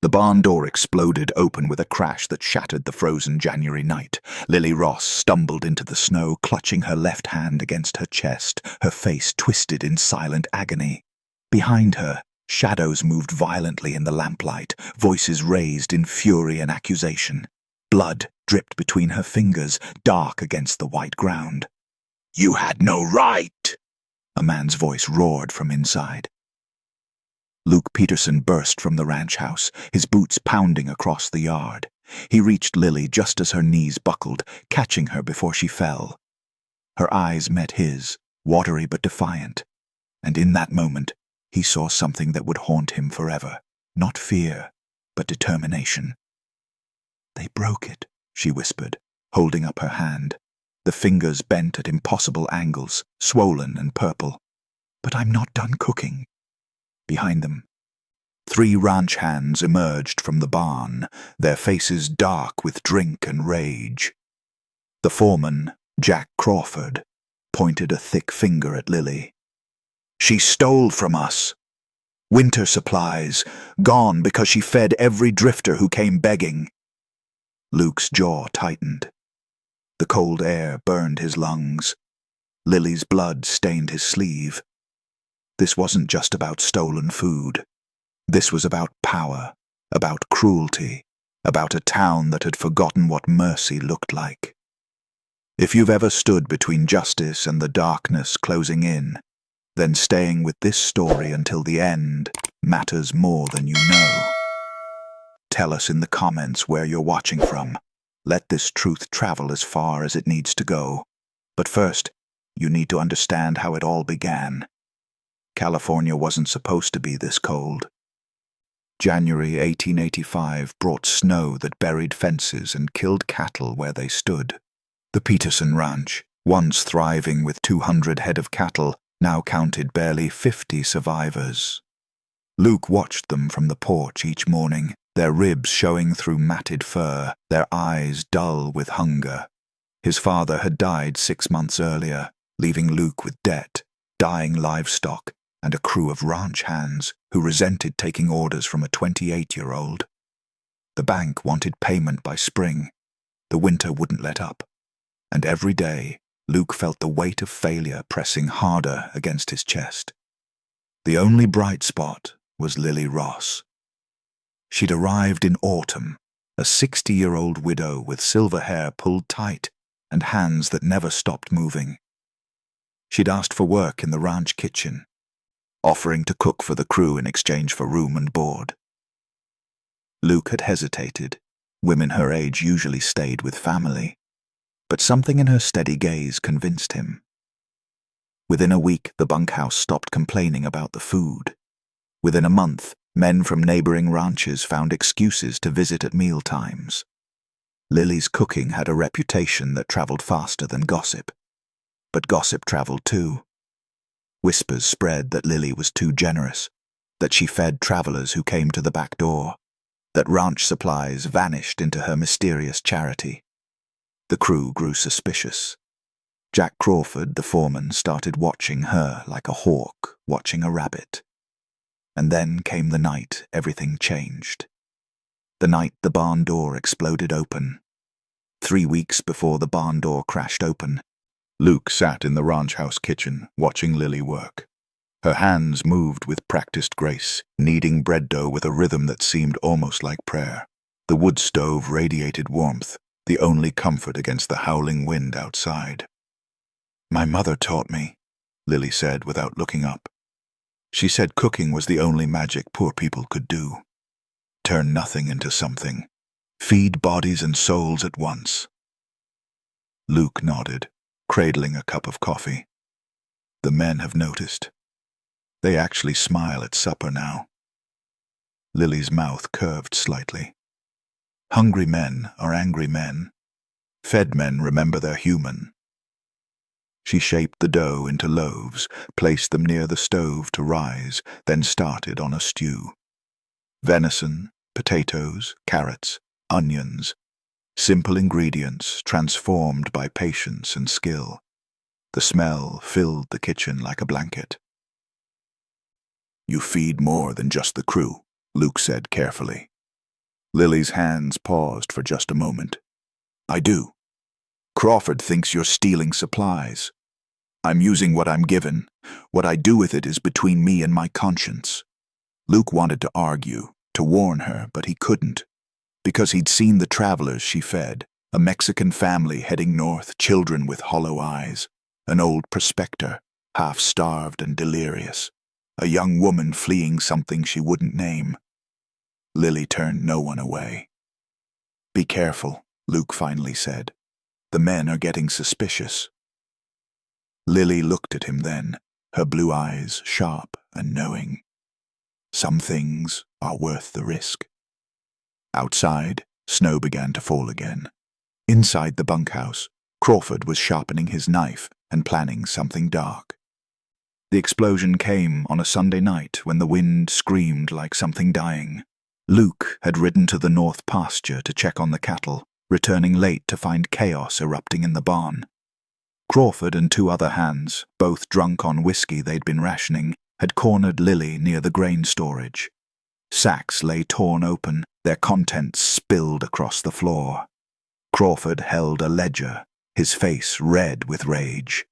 The barn door exploded open with a crash that shattered the frozen January night. Lily Ross stumbled into the snow, clutching her left hand against her chest, her face twisted in silent agony. Behind her, shadows moved violently in the lamplight, voices raised in fury and accusation. Blood dripped between her fingers, dark against the white ground. "You had no right!" a man's voice roared from inside. Luke Peterson burst from the ranch house, his boots pounding across the yard. He reached Lily just as her knees buckled, catching her before she fell. Her eyes met his, watery but defiant, and in that moment he saw something that would haunt him forever. Not fear, but determination. "They broke it," she whispered, holding up her hand. The fingers bent at impossible angles, swollen and purple. "But I'm not done cooking." Behind them, 3 ranch hands emerged from the barn, their faces dark with drink and rage. The foreman, Jack Crawford, pointed a thick finger at Lily. "She stole from us. Winter supplies, gone because she fed every drifter who came begging." Luke's jaw tightened. The cold air burned his lungs. Lily's blood stained his sleeve. This wasn't just about stolen food. This was about power, about cruelty, about a town that had forgotten what mercy looked like. If you've ever stood between justice and the darkness closing in, then staying with this story until the end matters more than you know. Tell us in the comments where you're watching from. Let this truth travel as far as it needs to go. But first, you need to understand how it all began. California wasn't supposed to be this cold. January 1885 brought snow that buried fences and killed cattle where they stood. The Peterson Ranch, once thriving with 200 head of cattle, now counted barely 50 survivors. Luke watched them from the porch each morning, their ribs showing through matted fur, their eyes dull with hunger. His father had died 6 months earlier, leaving Luke with debt, dying livestock, and a crew of ranch hands who resented taking orders from a 28-year-old. The bank wanted payment by spring. The winter wouldn't let up. And every day, Luke felt the weight of failure pressing harder against his chest. The only bright spot was Lily Ross. She'd arrived in autumn, a 60-year-old widow with silver hair pulled tight and hands that never stopped moving. She'd asked for work in the ranch kitchen, offering to cook for the crew in exchange for room and board. Luke had hesitated. Women her age usually stayed with family. But something in her steady gaze convinced him. Within a week, the bunkhouse stopped complaining about the food. Within a month, men from neighboring ranches found excuses to visit at meal times. Lily's cooking had a reputation that traveled faster than gossip. But gossip traveled too. Whispers spread that Lily was too generous, that she fed travelers who came to the back door, that ranch supplies vanished into her mysterious charity. The crew grew suspicious. Jack Crawford, the foreman, started watching her like a hawk watching a rabbit. And then came the night everything changed. The night the barn door exploded open. 3 weeks before the barn door crashed open, Luke sat in the ranch house kitchen, watching Lily work. Her hands moved with practiced grace, kneading bread dough with a rhythm that seemed almost like prayer. The wood stove radiated warmth, the only comfort against the howling wind outside. "My mother taught me," Lily said without looking up. "She said cooking was the only magic poor people could do. Turn nothing into something. Feed bodies and souls at once." Luke nodded, cradling a cup of coffee. "The men have noticed. They actually smile at supper now." Lily's mouth curved slightly. "Hungry men are angry men. Fed men remember they're human." She shaped the dough into loaves, placed them near the stove to rise, then started on a stew. Venison, potatoes, carrots, onions. Simple ingredients transformed by patience and skill. The smell filled the kitchen like a blanket. "You feed more than just the crew," Luke said carefully. Lily's hands paused for just a moment. I do. Crawford thinks you're stealing supplies. I'm using what I'm given. What I do with it is between me and my conscience. Luke wanted to argue, to warn her, but he couldn't. Because he'd seen the travelers she fed, a Mexican family heading north, children with hollow eyes, an old prospector, half-starved and delirious, a young woman fleeing something she wouldn't name. Lily turned no one away. Be careful, Luke finally said. The men are getting suspicious. Lily looked at him then, her blue eyes sharp and knowing. Some things are worth the risk. Outside, snow began to fall again. Inside the bunkhouse, Crawford was sharpening his knife and planning something dark. The explosion came on a Sunday night when the wind screamed like something dying. Luke had ridden to the north pasture to check on the cattle, returning late to find chaos erupting in the barn. Crawford and two other hands, both drunk on whiskey they'd been rationing, had cornered Lily near the grain storage. Sacks lay torn open, their contents spilled across the floor. Crawford held a ledger, his face red with rage.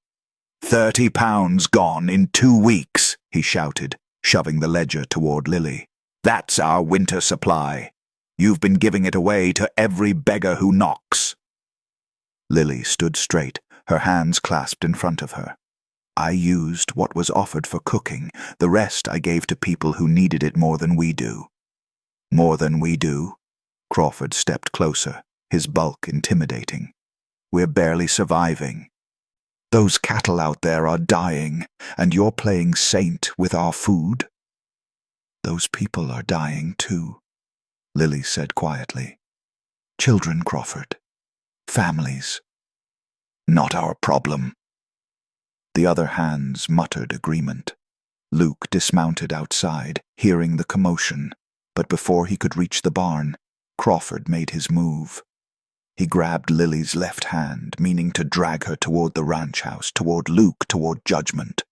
30 pounds gone in 2 weeks, he shouted, shoving the ledger toward Lily. That's our winter supply. You've been giving it away to every beggar who knocks. Lily stood straight, her hands clasped in front of her. I used what was offered for cooking. The rest I gave to people who needed it more than we do. More than we do? Crawford stepped closer, his bulk intimidating. We're barely surviving. Those cattle out there are dying, and you're playing saint with our food? Those people are dying too, Lily said quietly. Children, Crawford. Families. Not our problem. The other hands muttered agreement. Luke dismounted outside, hearing the commotion, but before he could reach the barn, Crawford made his move. He grabbed Lily's left hand, meaning to drag her toward the ranch house, toward Luke, toward judgment.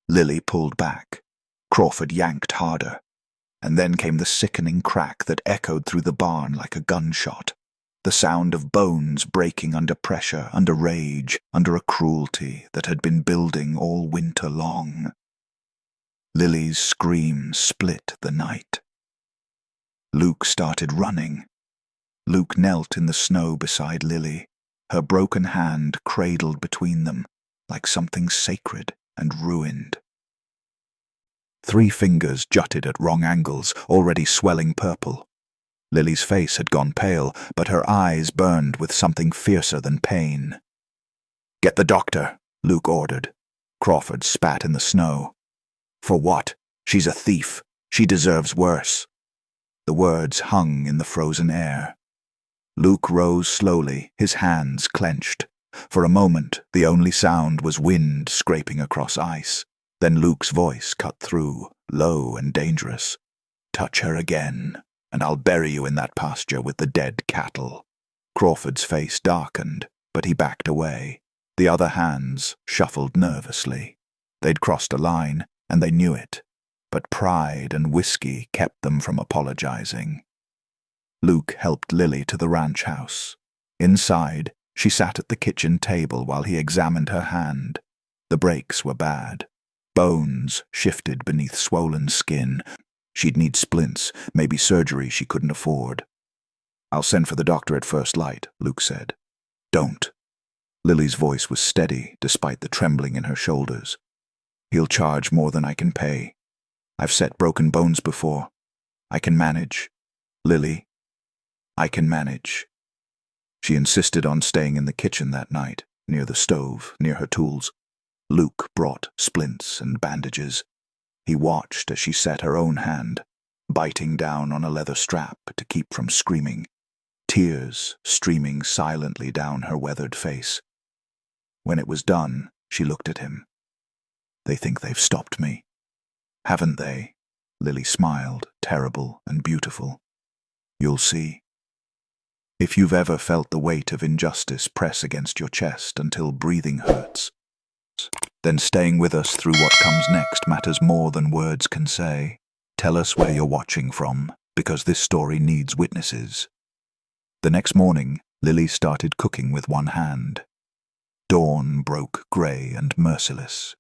Lily pulled back. Crawford yanked harder. And then came the sickening crack that echoed through the barn like a gunshot. The sound of bones breaking under pressure, under rage, under a cruelty that had been building all winter long. Lily's scream split the night. Luke started running. Luke knelt in the snow beside Lily, her broken hand cradled between them, like something sacred and ruined. 3 fingers jutted at wrong angles, already swelling purple. Lily's face had gone pale, but her eyes burned with something fiercer than pain. Get the doctor, Luke ordered. Crawford spat in the snow. For what? She's a thief. She deserves worse. The words hung in the frozen air. Luke rose slowly, his hands clenched. For a moment, the only sound was wind scraping across ice. Then Luke's voice cut through, low and dangerous. Touch her again, and I'll bury you in that pasture with the dead cattle. Crawford's face darkened, but he backed away. The other hands shuffled nervously. They'd crossed a line, and they knew it, but pride and whiskey kept them from apologizing. Luke helped Lily to the ranch house. Inside, she sat at the kitchen table while he examined her hand. The breaks were bad. Bones shifted beneath swollen skin. She'd need splints, maybe surgery she couldn't afford. I'll send for the doctor at first light, Luke said. Don't. Lily's voice was steady, despite the trembling in her shoulders. He'll charge more than I can pay. I've set broken bones before. I can manage. Lily, I can manage. She insisted on staying in the kitchen that night, near the stove, near her tools. Luke brought splints and bandages. He watched as she set her own hand, biting down on a leather strap to keep from screaming, tears streaming silently down her weathered face. When it was done, she looked at him. They think they've stopped me. Haven't they? Lily smiled, terrible and beautiful. You'll see. If you've ever felt the weight of injustice press against your chest until breathing hurts, then staying with us through what comes next matters more than words can say. Tell us where you're watching from, because this story needs witnesses. The next morning, Lily started cooking with one hand. Dawn broke grey and merciless.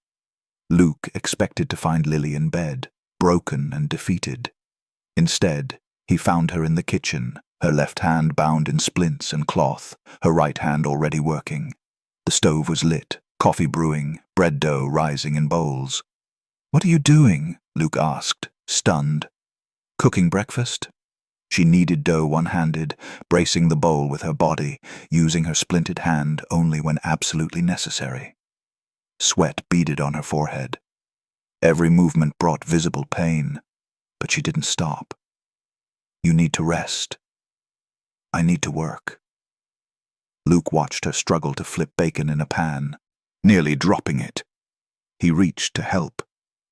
Luke expected to find Lily in bed, broken and defeated. Instead, he found her in the kitchen, her left hand bound in splints and cloth, her right hand already working. The stove was lit, coffee brewing, bread dough rising in bowls. "What are you doing?" Luke asked, stunned. "Cooking breakfast?" She kneaded dough one-handed, bracing the bowl with her body, using her splinted hand only when absolutely necessary. Sweat beaded on her forehead. Every movement brought visible pain, but she didn't stop. "You need to rest." "I need to work." Luke watched her struggle to flip bacon in a pan, nearly dropping it. He reached to help,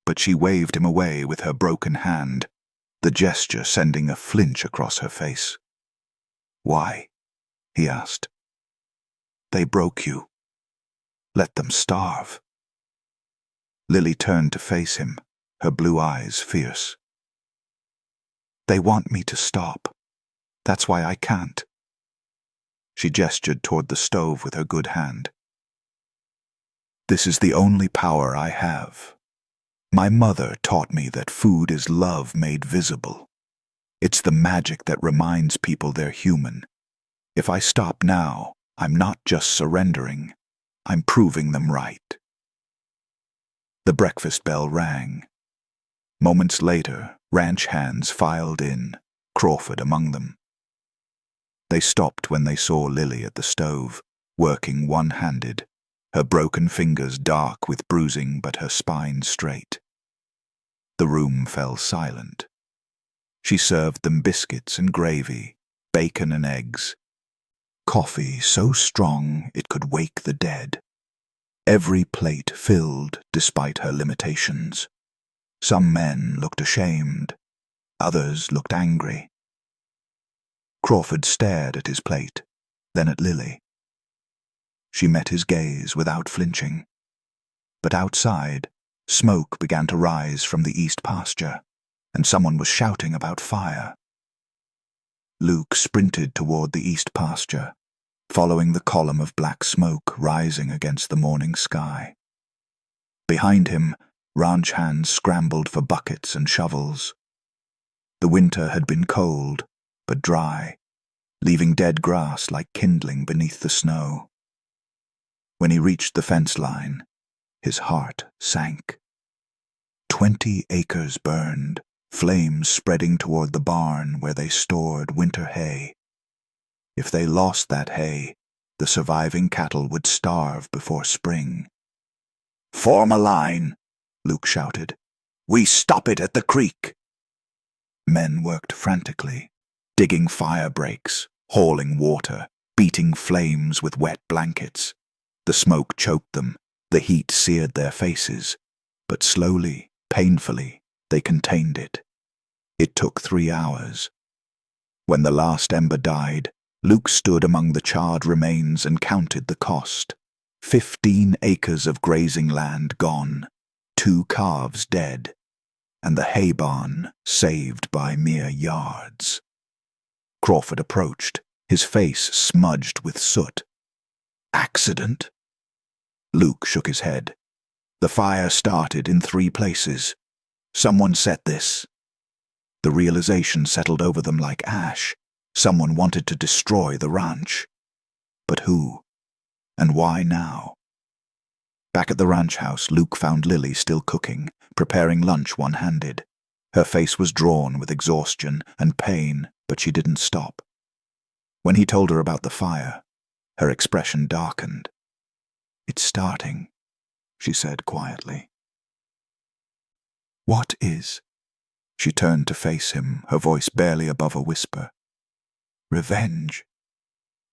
but she waved him away with her broken hand, the gesture sending a flinch across her face. "Why?" he asked. "They broke you. Let them starve." Lily turned to face him, her blue eyes fierce. "They want me to stop. That's why I can't." She gestured toward the stove with her good hand. "This is the only power I have. My mother taught me that food is love made visible. It's the magic that reminds people they're human. If I stop now, I'm not just surrendering, I'm proving them right." The breakfast bell rang. Moments later, ranch hands filed in, Crawford among them. They stopped when they saw Lily at the stove, working one-handed, her broken fingers dark with bruising but her spine straight. The room fell silent. She served them biscuits and gravy, bacon and eggs. Coffee so strong it could wake the dead. Every plate filled despite her limitations. Some men looked ashamed, others looked angry. Crawford stared at his plate, then at Lily. She met his gaze without flinching. But outside, smoke began to rise from the east pasture, and someone was shouting about fire. Luke sprinted toward the east pasture, following the column of black smoke rising against the morning sky. Behind him, ranch hands scrambled for buckets and shovels. The winter had been cold, but dry, leaving dead grass like kindling beneath the snow. When he reached the fence line, his heart sank. 20 acres burned, flames spreading toward the barn where they stored winter hay. If they lost that hay, the surviving cattle would starve before spring. "Form a line," Luke shouted. "We stop it at the creek." Men worked frantically, digging fire breaks, hauling water, beating flames with wet blankets. The smoke choked them, the heat seared their faces, but slowly, painfully, they contained it. It took 3 hours. When the last ember died, Luke stood among the charred remains and counted the cost. 15 acres of grazing land gone, 2 calves dead, and the hay barn saved by mere yards. Crawford approached, his face smudged with soot. "Accident?" Luke shook his head. "The fire started in 3 places. Someone set this." The realization settled over them like ash. Someone wanted to destroy the ranch. But who? And why now? Back at the ranch house, Luke found Lily still cooking, preparing lunch one-handed. Her face was drawn with exhaustion and pain, but she didn't stop. When he told her about the fire, her expression darkened. "It's starting," she said quietly. "What is?" She turned to face him, her voice barely above a whisper. "Revenge.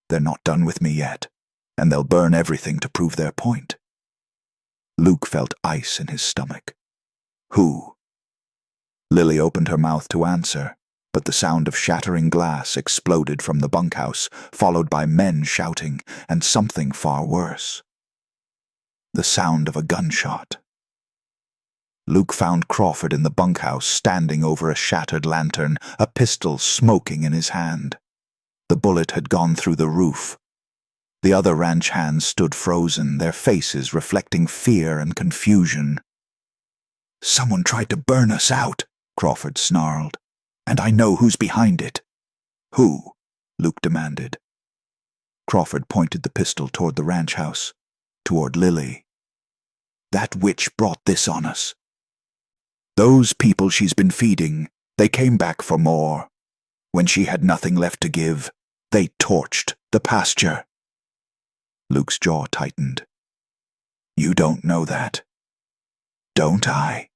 They're not done with me yet, and they'll burn everything to prove their point." Luke felt ice in his stomach. "Who?" Lily opened her mouth to answer, but the sound of shattering glass exploded from the bunkhouse, followed by men shouting, and something far worse. The sound of a gunshot. Luke found Crawford in the bunkhouse, standing over a shattered lantern, a pistol smoking in his hand. The bullet had gone through the roof. The other ranch hands stood frozen, their faces reflecting fear and confusion. "Someone tried to burn us out," Crawford snarled. "And I know who's behind it." "Who?" Luke demanded. Crawford pointed the pistol toward the ranch house, toward Lily. "That witch brought this on us. Those people she's been feeding, they came back for more. When she had nothing left to give, they torched the pasture." Luke's jaw tightened. "You don't know that." "Don't I?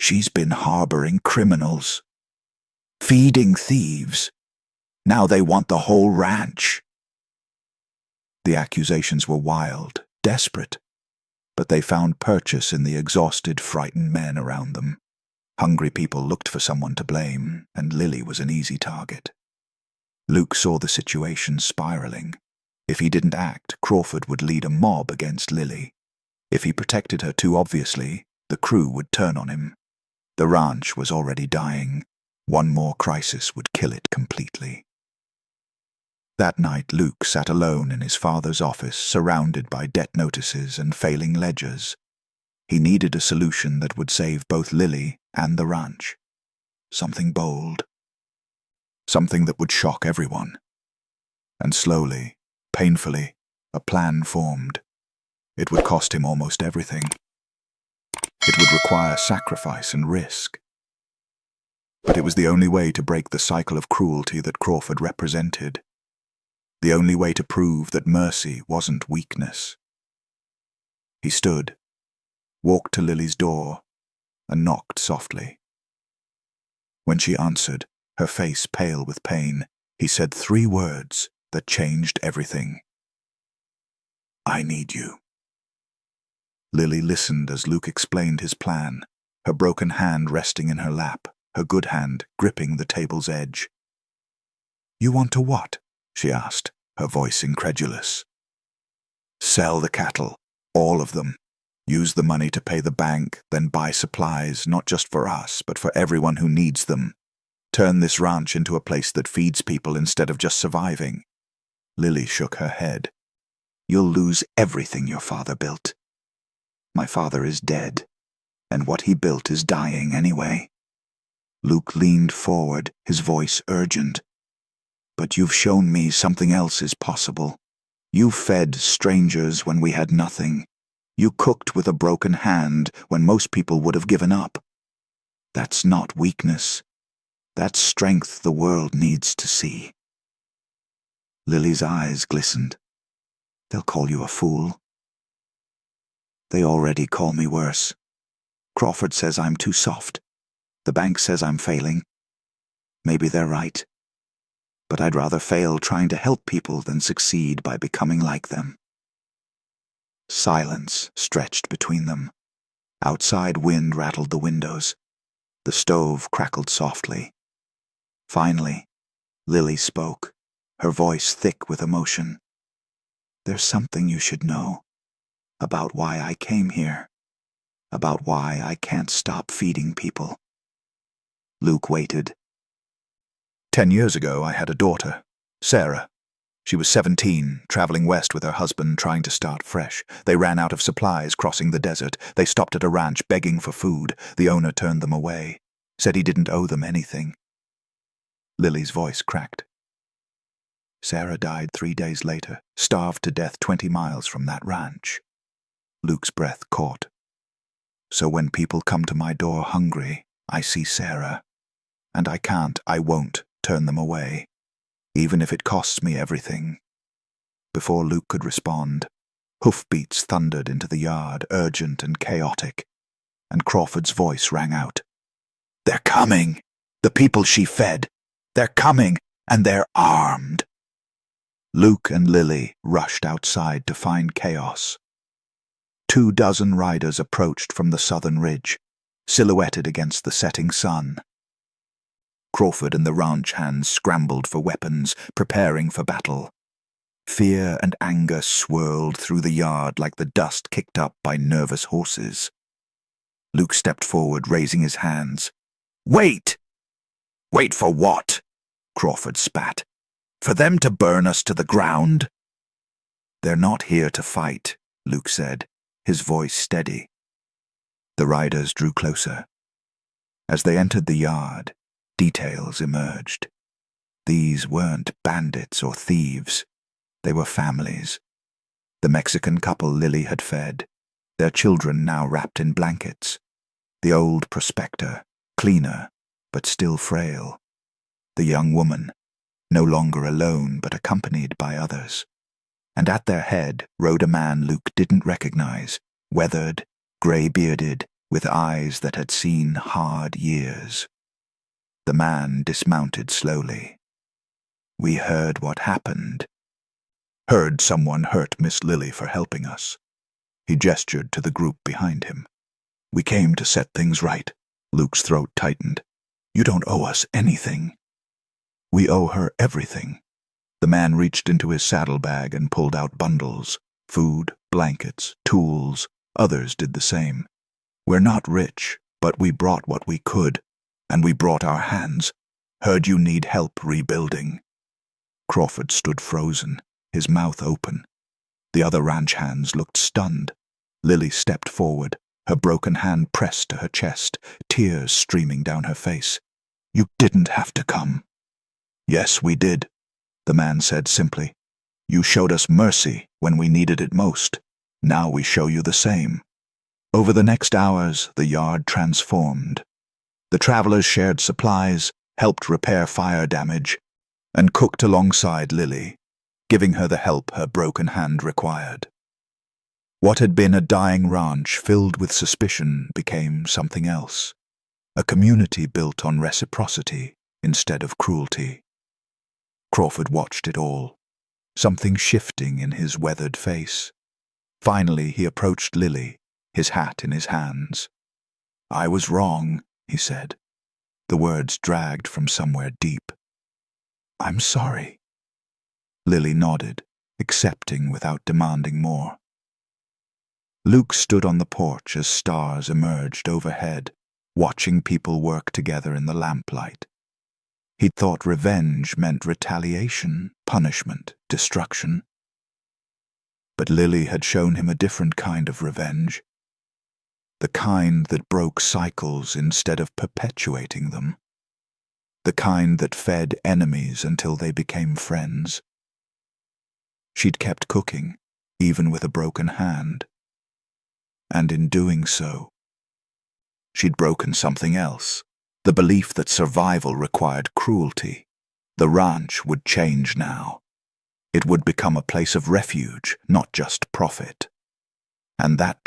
She's been harboring criminals, feeding thieves. Now they want the whole ranch." The accusations were wild, desperate, but they found purchase in the exhausted, frightened men around them. Hungry people looked for someone to blame, and Lily was an easy target. Luke saw the situation spiraling. If he didn't act, Crawford would lead a mob against Lily. If he protected her too obviously, the crew would turn on him. The ranch was already dying. One more crisis would kill it completely. That night, Luke sat alone in his father's office, surrounded by debt notices and failing ledgers. He needed a solution that would save both Lily and the ranch. Something bold. Something that would shock everyone. And slowly, painfully, a plan formed. It would cost him almost everything. It would require sacrifice and risk. But it was the only way to break the cycle of cruelty that Crawford represented. The only way to prove that mercy wasn't weakness. He stood, walked to Lily's door, and knocked softly. When she answered, her face pale with pain, he said 3 words that changed everything. "I need you." Lily listened as Luke explained his plan, her broken hand resting in her lap, her good hand gripping the table's edge. "You want to what?" she asked, her voice incredulous. "Sell the cattle, all of them. Use the money to pay the bank, then buy supplies, not just for us, but for everyone who needs them. Turn this ranch into a place that feeds people instead of just surviving." Lily shook her head. "You'll lose everything your father built. My father is dead, and what he built is dying anyway." Luke leaned forward, his voice urgent. "But you've shown me something else is possible. You fed strangers when we had nothing. You cooked with a broken hand when most people would have given up. That's not weakness. That's strength the world needs to see." Lily's eyes glistened. "They'll call you a fool." "They already call me worse. Crawford says I'm too soft. The bank says I'm failing. Maybe they're right. But I'd rather fail trying to help people than succeed by becoming like them." Silence stretched between them. Outside wind rattled the windows. The stove crackled softly. Finally, Lily spoke, her voice thick with emotion. "There's something you should know. About why I came here. About why I can't stop feeding people." Luke waited. 10 years ago, I had a daughter, Sarah. She was 17, traveling west with her husband, trying to start fresh. They ran out of supplies crossing the desert. They stopped at a ranch begging for food. The owner turned them away, said he didn't owe them anything. Lily's voice cracked. Sarah died 3 days later, starved to death 20 miles from that ranch. Luke's breath caught. So when people come to my door hungry, I see Sarah. And I won't turn them away, even if it costs me everything. Before Luke could respond, hoofbeats thundered into the yard, urgent and chaotic, and Crawford's voice rang out. "They're coming! The people she fed! They're coming, and they're armed!" Luke and Lily rushed outside to find chaos. 24 riders approached from the southern ridge, silhouetted against the setting sun. Crawford and the ranch hands scrambled for weapons, preparing for battle. Fear and anger swirled through the yard like the dust kicked up by nervous horses. Luke stepped forward, raising his hands. "Wait!" "Wait for what?" Crawford spat. "For them to burn us to the ground?" "They're not here to fight," Luke said, his voice steady. The riders drew closer. As they entered the yard, details emerged. These weren't bandits or thieves. They were families. The Mexican couple Lily had fed, their children now wrapped in blankets. The old prospector, cleaner, but still frail. The young woman, no longer alone but accompanied by others. And at their head rode a man Luke didn't recognize, weathered, grey-bearded, with eyes that had seen hard years. The man dismounted slowly. "We heard what happened." "Heard someone hurt Miss Lily for helping us." He gestured to the group behind him. "We came to set things right." Luke's throat tightened. "You don't owe us anything." "We owe her everything." The man reached into his saddlebag and pulled out bundles. Food, blankets, tools. Others did the same. "We're not rich, but we brought what we could, and we brought our hands. Heard you need help rebuilding." Crawford stood frozen, his mouth open. The other ranch hands looked stunned. Lily stepped forward, her broken hand pressed to her chest, tears streaming down her face. "You didn't have to come." "Yes, we did," the man said simply. "You showed us mercy when we needed it most. Now we show you the same." Over the next hours, the yard transformed. The travelers shared supplies, helped repair fire damage, and cooked alongside Lily, giving her the help her broken hand required. What had been a dying ranch filled with suspicion became something else, a community built on reciprocity instead of cruelty. Crawford watched it all, something shifting in his weathered face. Finally he approached Lily, his hat in his hands. "I was wrong," he said. The words dragged from somewhere deep. "I'm sorry." Lily nodded, accepting without demanding more. Luke stood on the porch as stars emerged overhead, watching people work together in the lamplight. He'd thought revenge meant retaliation, punishment, destruction. But Lily had shown him a different kind of revenge. The kind that broke cycles instead of perpetuating them. The kind that fed enemies until they became friends. She'd kept cooking, even with a broken hand. And in doing so, she'd broken something else, the belief that survival required cruelty. The ranch would change now. It would become a place of refuge, not just profit. And that